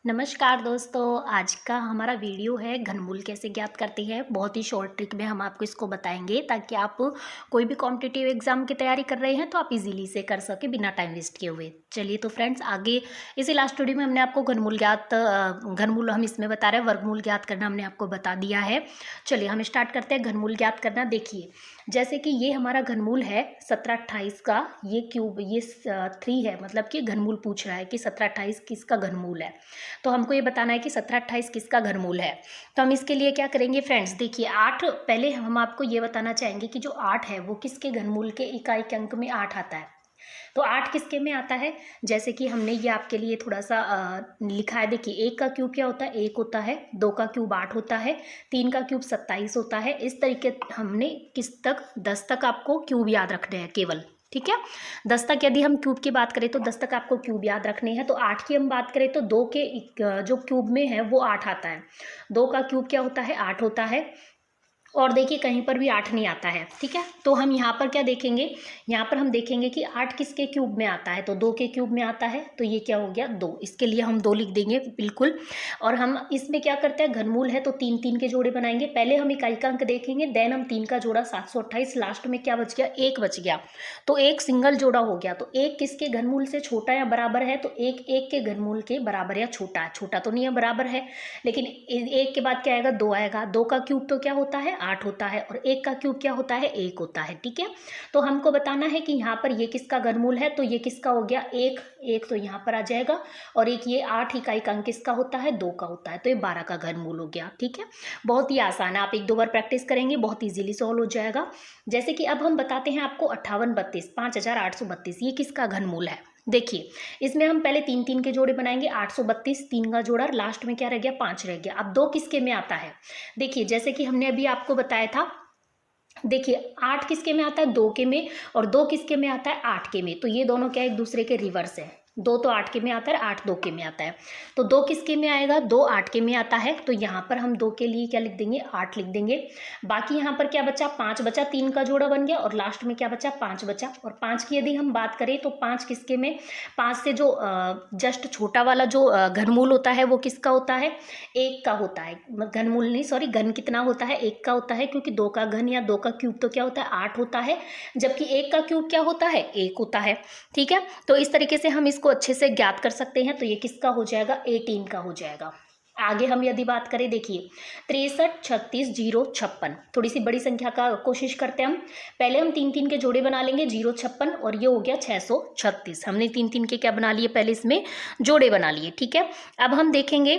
नमस्कार दोस्तों, आज का हमारा वीडियो है घनमूल कैसे ज्ञात करते हैं। बहुत ही शॉर्ट ट्रिक में हम आपको इसको बताएंगे ताकि आप कोई भी कॉम्पिटिटिव एग्जाम की तैयारी कर रहे हैं तो आप इजीली से कर सके बिना टाइम वेस्ट किए हुए। चलिए तो फ्रेंड्स, आगे इसी लास्ट वीडियो में हमने आपको घनमूल हम इसमें बता रहे हैं, वर्गमूल ज्ञात करना हमने आपको बता दिया है। चलिए हम स्टार्ट करते हैं घनमूल ज्ञात करना। देखिए, जैसे कि ये हमारा घनमूल है 1728 का, ये क्यूब, ये 3 है, मतलब कि घनमूल पूछ रहा है कि 1728 किसका घनमूल है। तो हमको ये बताना है कि 1728 किसका घनमूल है। तो हम इसके लिए क्या करेंगे फ्रेंड्स, देखिए 8, पहले हम आपको ये बताना चाहेंगे कि जो 8 है वो किसके घनमूल के इकाई के अंक में 8 आता है। तो 8 किसके में आता है, जैसे कि हमने ये आपके लिए थोड़ा सा लिखा है। देखिए, 1 का क्यूब क्या होता है, 1 होता है। 2 का क्यूब 8 होता है। 3 का क्यूब 27 होता है। इस तरीके हमने किस तक, 10 तक आपको क्यूब याद रखने हैं केवल, ठीक है। 10 तक यदि हम क्यूब की बात करें तो 10 तक आपको क्यूब याद रखने हैं। तो 8 की हम बात करें तो 2 के जो क्यूब में है वो 8 आता है। 2 का क्यूब क्या होता है, 8 होता है। और देखिए कहीं पर भी 8 नहीं आता है, ठीक है। तो हम यहाँ पर क्या देखेंगे, यहाँ पर हम देखेंगे कि 8 किसके क्यूब में आता है, तो 2 के क्यूब में आता है। तो ये क्या हो गया, 2। इसके लिए हम 2 लिख देंगे बिल्कुल। और हम इसमें क्या करते हैं, घनमूल है तो 3 3 के जोड़े बनाएंगे। पहले हम इकाई का अंक देखेंगे, देन हम 3 का जोड़ा 728, लास्ट में क्या बच गया, 1 बच गया। तो एक सिंगल जोड़ा हो गया। तो 1 किसके घनमूल से छोटा या बराबर है, तो 1 1 के घनमूल के बराबर या छोटा है। छोटा तो नहीं है, बराबर है। लेकिन 1 के बाद क्या आएगा, 2 आएगा। 2 का क्यूब तो क्या होता है, 8 होता है। और 1 का क्यूब क्या होता है, 1 होता है, ठीक है। तो हमको बताना है कि यहाँ पर ये किसका घनमूल है। तो ये किसका हो गया, 1 1 तो यहाँ पर आ जाएगा। और एक ये 8 इकाई का अंक किसका होता है, 2 का होता है। तो ये 12 का घनमूल हो गया, ठीक है। बहुत ही आसान है, आप 1 2 बार प्रैक्टिस करेंगे बहुत ईजिली सॉल्व हो जाएगा। जैसे कि अब हम बताते हैं आपको 5832, 5832 ये किसका घनमूल है। देखिए, इसमें हम पहले 3 3 के जोड़े बनाएंगे। 832, 3 का जोड़ा, लास्ट में क्या रह गया, 5 रह गया। अब 2 किसके में आता है, देखिए जैसे कि हमने अभी आपको बताया था। देखिए 8 किसके में आता है, 2 के में। और 2 किसके में आता है, 8 के में। तो ये दोनों क्या एक दूसरे के रिवर्स है। 2 तो 8 के में आता है, 8 2 के में आता है। तो 2 किसके में आएगा, 2 8 के में आता है। तो यहाँ पर हम 2 के लिए क्या लिख देंगे, 8 लिख देंगे। बाकी यहाँ पर क्या बचा, 5 बचा, 3 का जोड़ा बन गया। और लास्ट में क्या बचा, 5 बचा। और 5 की यदि हम बात करें तो 5 किसके में, 5 से जो जस्ट छोटा वाला जो घनमूल होता है वो किसका होता है, 1 का होता है। घनमूल नहीं, सॉरी, घन कितना होता है, 1 का होता है। क्योंकि 2 का घन या 2 का क्यूब तो क्या होता है, 8 होता है। जबकि 1 का क्यूब क्या होता है, 1 होता है, ठीक है। तो इस तरीके से हम इसको अच्छे से ज्ञात कर सकते हैं। तो ये किसका हो जाएगा, 18 का हो जाएगा। आगे हम यदि बात करें, देखिए 63 36 0 56, थोड़ी सी बड़ी संख्या का कोशिश करते हैं हम। पहले हम 3 3 के जोड़े बना लेंगे, 0 56, और ये हो गया 636। हमने 3 3 के क्या बना लिए, पहले इसमें जोड़े बना लिए, ठीक है। अब हम देखेंगे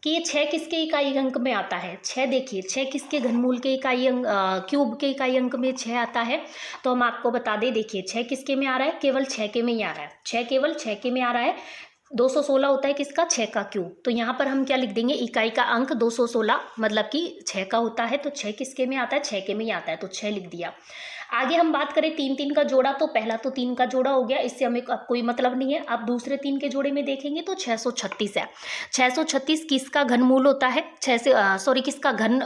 कि ये 6 किसके इकाई अंक में आता है। 6, देखिए 6 किसके घनमूल के इकाई अंक, क्यूब के इकाई अंक में 6 आता है। तो हम आपको बता दें, देखिए 6 किसके में आ रहा है, केवल 6 के में ही आ रहा है। 6 केवल 6 के में आ रहा है। 216 होता है किसका, 6 का क्यूब। तो यहाँ पर हम क्या लिख देंगे, इकाई का अंक 216 मतलब कि 6 का होता है। तो 6 किसके में आता है, 6 के में ही आता है। तो 6 लिख दिया। आगे हम बात करें 3 3 का जोड़ा, तो पहला तो 3 का जोड़ा हो गया, इससे हमें अब कोई मतलब नहीं है। अब दूसरे 3 के जोड़े में देखेंगे तो 636 है। 636 किसका घनमूल होता है, 6 से सॉरी किसका घन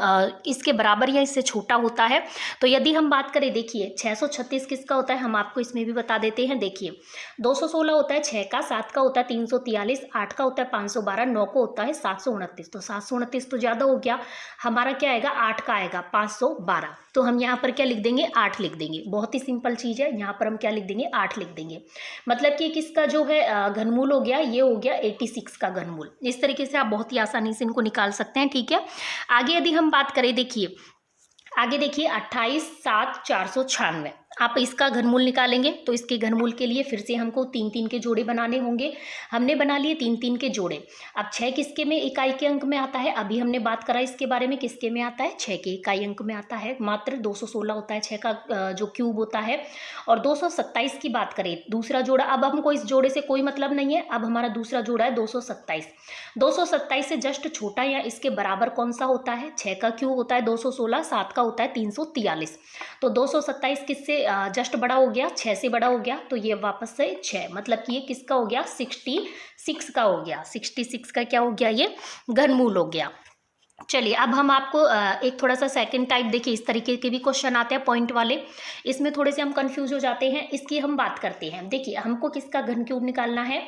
इसके बराबर या इससे छोटा होता है। तो यदि हम बात करें, देखिए 636 किसका होता है, हम आपको इसमें भी बता देते हैं। देखिए 216 होता है 6 का, 7 का होता है 343, 8 का होता है 512, 9 को होता है 729। तो 729 तो ज़्यादा हो गया, हमारा क्या आएगा, 8 का आएगा 512। तो हम यहाँ पर क्या लिख देंगे, 8 लिख देंगे। बहुत ही सिंपल चीज़ है, यहाँ पर हम क्या लिख देंगे, 8 लिख देंगे। मतलब कि किसका जो है घनमूल हो गया, ये हो गया 86 का घनमूल। इस तरीके से आप बहुत ही आसानी से इनको निकाल सकते हैं, ठीक है। आगे यदि हम बात करें, देखिए आगे देखिए 28 7 496, आप इसका घनमूल निकालेंगे। तो इसके घनमूल के लिए फिर से हमको 3 3 के जोड़े बनाने होंगे। हमने बना लिए 3 3 के जोड़े। अब 6 किसके में इकाई के अंक में आता है, अभी हमने बात करा इसके बारे में, किसके में आता है, 6 के इकाई अंक में आता है। मात्र 216 होता है 6 का जो क्यूब होता है। और 227 की बात करें दूसरा जोड़ा, अब हमको इस जोड़े से कोई मतलब नहीं है। अब हमारा दूसरा जोड़ा है 227। 227 से जस्ट छोटा या इसके बराबर कौन सा होता है, 6 का क्यूब होता है 216, 7 का होता है 343। तो 227 किससे जस्ट बड़ा हो गया, 6 से बड़ा हो गया। तो ये वापस से 6, मतलब कि ये किसका हो गया, 66 का हो गया। 66 का क्या हो गया, ये घनमूल हो गया। चलिए अब हम आपको एक थोड़ा सा सेकंड टाइप देखिए, इस तरीके के भी क्वेश्चन आते हैं पॉइंट वाले। इसमें थोड़े से हम कंफ्यूज हो जाते हैं, इसकी हम बात करते हैं। देखिए हमको किसका घन क्यूब निकालना है,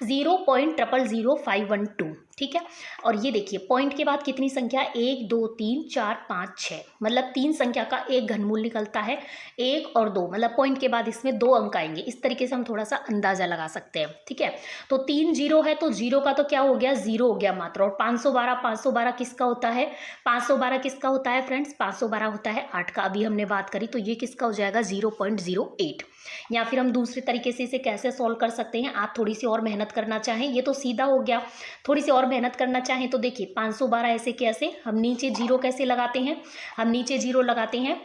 0.00512, ठीक है। और ये देखिए पॉइंट के बाद कितनी संख्या, 1 2 3 4 5 6, मतलब 3 संख्या का एक घनमूल निकलता है। 1 और 2 मतलब पॉइंट के बाद इसमें 2 अंक आएंगे, इस तरीके से हम थोड़ा सा अंदाजा लगा सकते हैं, ठीक है। तो 3 जीरो है तो जीरो का तो क्या हो गया, 0 हो गया मात्र। और 512 किसका होता है, 512 किसका होता है फ्रेंड्स, 512 होता है 8 का, अभी हमने बात करी। तो ये किसका हो जाएगा, 0.08। या फिर हम दूसरे तरीके से इसे कैसे सॉल्व कर सकते हैं, आप थोड़ी सी और मेहनत करना चाहें, ये तो सीधा हो गया। थोड़ी सी और मेहनत करना चाहें तो देखिए 512 ऐसे कैसे, हम नीचे जीरो कैसे लगाते हैं, हम नीचे जीरो लगाते हैं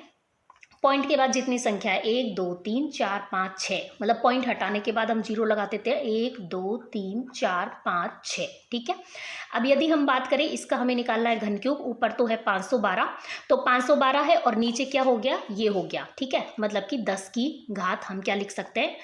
पॉइंट के बाद जितनी संख्या है, 1 2 3 4 5 6, मतलब पॉइंट हटाने के बाद हम जीरो लगाते थे, 1 2 3 4 5 6, ठीक है। अब यदि हम बात करें इसका, हमें निकालना है घन क्यूब, ऊपर तो है 512, तो 512 है और नीचे क्या हो गया, ये हो गया, ठीक है। मतलब कि 10 की घात हम क्या लिख सकते हैं,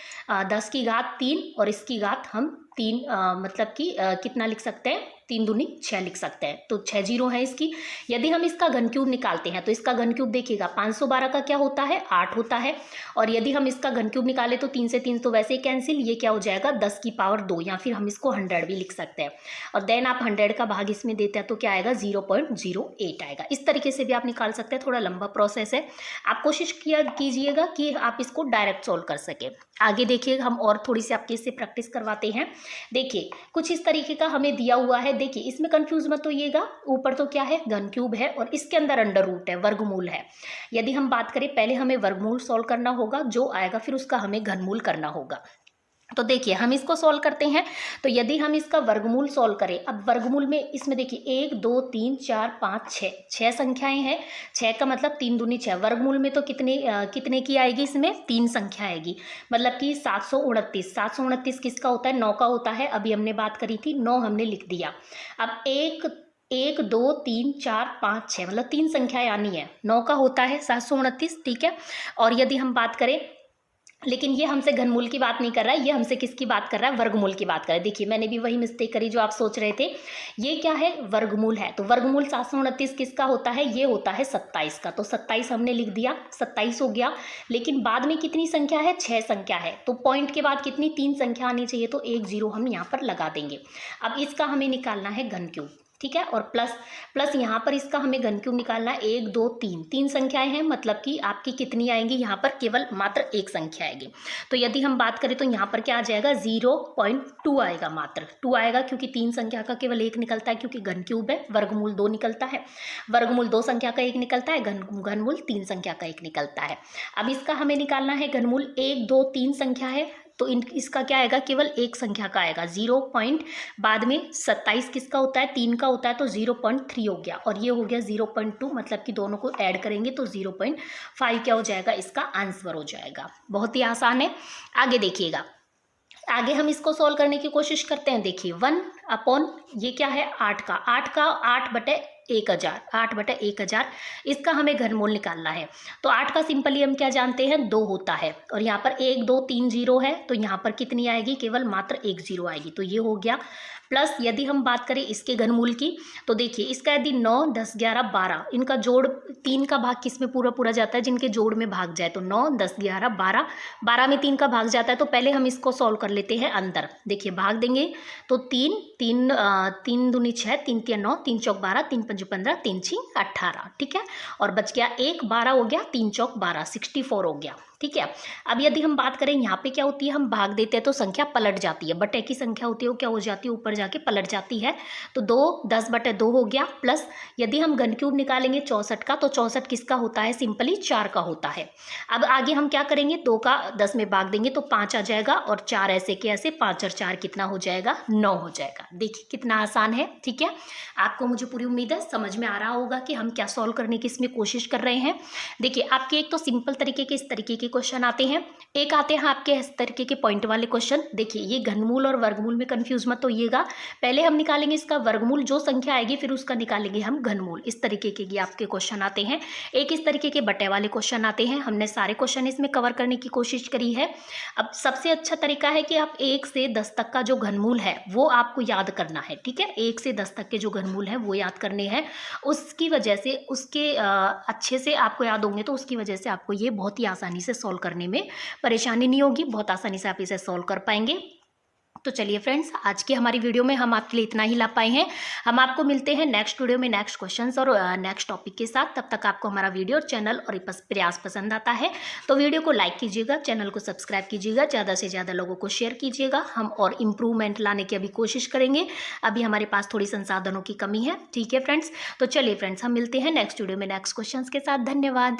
10 की घात 3 और इसकी घात हम 3, मतलब कि कितना लिख सकते हैं, 3 दूनी 6 लिख सकते हैं। तो 6 जीरो है इसकी। यदि हम इसका घन क्यूब निकालते हैं तो इसका घन क्यूब देखिएगा, 512 का क्या होता है, 8 होता है। और यदि हम इसका घन क्यूब निकाले तो 3 से 3 तो वैसे ही कैंसिल, ये क्या हो जाएगा, 10 की पावर 2, या फिर हम इसको 100 भी लिख सकते हैं। और देन आप 100 का भाग इसमें देते हैं तो क्या आएगा, 0.08 आएगा। इस तरीके से भी आप निकाल सकते हैं, थोड़ा लंबा प्रोसेस है, आप कोशिश कीजिएगा कि आप इसको डायरेक्ट सोल्व कर सके। आगे देखिए हम और थोड़ी सी आपके इससे प्रैक्टिस करवाते हैं। देखिए कुछ इस तरीके का हमें दिया हुआ है, देखिए इसमें कंफ्यूज मत होइएगा, ऊपर तो क्या है, घन क्यूब है और इसके अंदर अंडर रूट है, वर्गमूल है। यदि हम बात करें, पहले हमें वर्गमूल सॉल्व करना होगा, जो आएगा फिर उसका हमें घनमूल करना होगा। तो देखिए हम इसको सॉल्व करते हैं। तो यदि हम इसका वर्गमूल सॉल्व करें, अब वर्गमूल में इसमें देखिए 1 2 3 4 5 6, 6 संख्याएं हैं, 6 का मतलब 3 दूनी 6, वर्गमूल में तो कितने की आएगी, इसमें 3 संख्या आएगी, मतलब कि 729। 729 किसका होता है, 9 का होता है, अभी हमने बात करी थी, 9 हमने लिख दिया। अब 1 2 3 4 5 6, मतलब 3 संख्याएं आनी है, 9 का होता है 729, ठीक है। और यदि हम बात करें, लेकिन ये हमसे घनमूल की बात नहीं कर रहा है, ये हमसे किसकी बात कर रहा है, वर्गमूल की बात कर रहा है। देखिए मैंने भी वही मिस्टेक करी जो आप सोच रहे थे, ये क्या है, वर्गमूल है। तो वर्गमूल 729 किसका होता है, ये होता है 27 का। तो 27 हमने लिख दिया, 27 हो गया। लेकिन बाद में कितनी संख्या है, 6 संख्या है, तो पॉइंट के बाद कितनी, 3 संख्या आनी चाहिए, तो 1 0 हम यहाँ पर लगा देंगे। अब इसका हमें निकालना है घन क्यूब, ठीक है। और प्लस यहाँ पर इसका हमें घन क्यूब निकालना है, 1 2 3, 3 संख्याएं हैं, मतलब कि आपकी कितनी आएंगी, यहाँ पर केवल मात्र 1 संख्या आएगी। तो यदि हम बात करें तो यहाँ पर क्या आ जाएगा, 0.2 आएगा, मात्र 2 आएगा, क्योंकि 3 संख्या का केवल 1 निकलता है, क्योंकि घन क्यूब है। वर्गमूल 2 निकलता है, वर्गमूल 2 संख्या का 1 निकलता है, घनमूल 3 संख्या का 1 निकलता है। अब इसका हमें निकालना है घनमूल, 1 2 3 संख्या है, तो इसका क्या आएगा, केवल 1 संख्या का आएगा, 0 पॉइंट, बाद में 27 किसका होता है, 3 का होता है, तो 0.3 हो गया, और ये हो गया 0.2, मतलब कि दोनों को ऐड करेंगे तो 0.5 क्या हो जाएगा, इसका आंसर हो जाएगा। बहुत ही आसान है। आगे देखिएगा, आगे हम इसको सॉल्व करने की कोशिश करते हैं। देखिए 1 ये क्या है, 8 का 8/1000, 8/1000, इसका हमें घनमूल निकालना है। तो 8 का सिंपली हम क्या जानते हैं, 2 होता है, और यहाँ पर 1 2 3 जीरो है, तो यहाँ पर कितनी आएगी, केवल मात्र 1 जीरो आएगी, तो ये हो गया। प्लस यदि हम बात करें इसके घनमूल की, तो देखिए इसका यदि 9 10 11 12, इनका जोड़, 3 का भाग किस में पूरा पूरा जाता है, जिनके जोड़ में भाग जाए, तो 9 10 11 12, 12 में 3 का भाग जाता है। तो पहले हम इसको सॉल्व कर लेते हैं अंदर। देखिए भाग देंगे तो 3 दूनी 6, 3 3 9, 3 चौक 12, 3 5 15, 3 6 18, ठीक है। और बच गया 1, 12 हो गया, 3 चौक 12, 64 हो गया, ठीक है। अब यदि हम बात करें, यहाँ पे क्या होती है, हम भाग देते हैं तो संख्या पलट जाती है, बटे की संख्या होती है वो क्या हो जाती है, ऊपर जाके पलट जाती है। तो 2 10/2 हो गया। प्लस यदि हम घन क्यूब निकालेंगे 64 का, तो 64 किसका होता है, सिंपली 4 का होता है। अब आगे हम क्या करेंगे, 2 का 10 में भाग देंगे तो 5 आ जाएगा, और 4 ऐसे के ऐसे, 5 और 4 कितना हो जाएगा, 9 हो जाएगा। देखिए कितना आसान है, ठीक है। आपको मुझे पूरी उम्मीद है समझ में आ रहा होगा कि हम क्या सॉल्व करने की इसमें कोशिश कर रहे हैं। देखिए आपके एक तो सिंपल तरीके के इस तरीके के क्वेश्चन आते हैं, एक आते हैं आपके इस तरीके के पॉइंट वाले क्वेश्चन। देखिए ये घनमूल और वर्गमूल में कंफ्यूज मत होइएगा, पहले हम निकालेंगे इसका वर्गमूल, जो संख्या आएगी फिर उसका निकालेंगे हम घनमूल। इस तरीके के आपके क्वेश्चन आते हैं। एक इस तरीके के बटे वाले क्वेश्चन आते हैं। हमने सारे क्वेश्चन इसमें कवर करने की कोशिश करी है। अब सबसे अच्छा तरीका है कि आप 1 से 10 तक का जो घनमूल है वो आपको याद करना है, ठीक है। 1 से 10 तक के जो घनमूल है वो याद करने हैं। उसकी वजह से उसके अच्छे से आपको याद होंगे तो उसकी वजह से आपको ये बहुत ही आसानी से सॉल्व करने में परेशानी नहीं होगी, बहुत आसानी से आप इसे सॉल्व कर पाएंगे। तो चलिए फ्रेंड्स, आज की हमारी वीडियो में हम आपके लिए इतना ही ला पाए हैं। हम आपको मिलते हैं नेक्स्ट वीडियो में नेक्स्ट क्वेश्चंस और नेक्स्ट टॉपिक के साथ। तब तक आपको हमारा वीडियो और चैनल और प्रयास पसंद आता है तो वीडियो को लाइक कीजिएगा, चैनल को सब्सक्राइब कीजिएगा, ज़्यादा से ज़्यादा लोगों को शेयर कीजिएगा। हम और इम्प्रूवमेंट लाने की अभी कोशिश करेंगे, अभी हमारे पास थोड़ी संसाधनों की कमी है, ठीक है फ्रेंड्स। तो चलिए फ्रेंड्स, हम मिलते हैं नेक्स्ट वीडियो में नेक्स्ट क्वेश्चंस के साथ। धन्यवाद।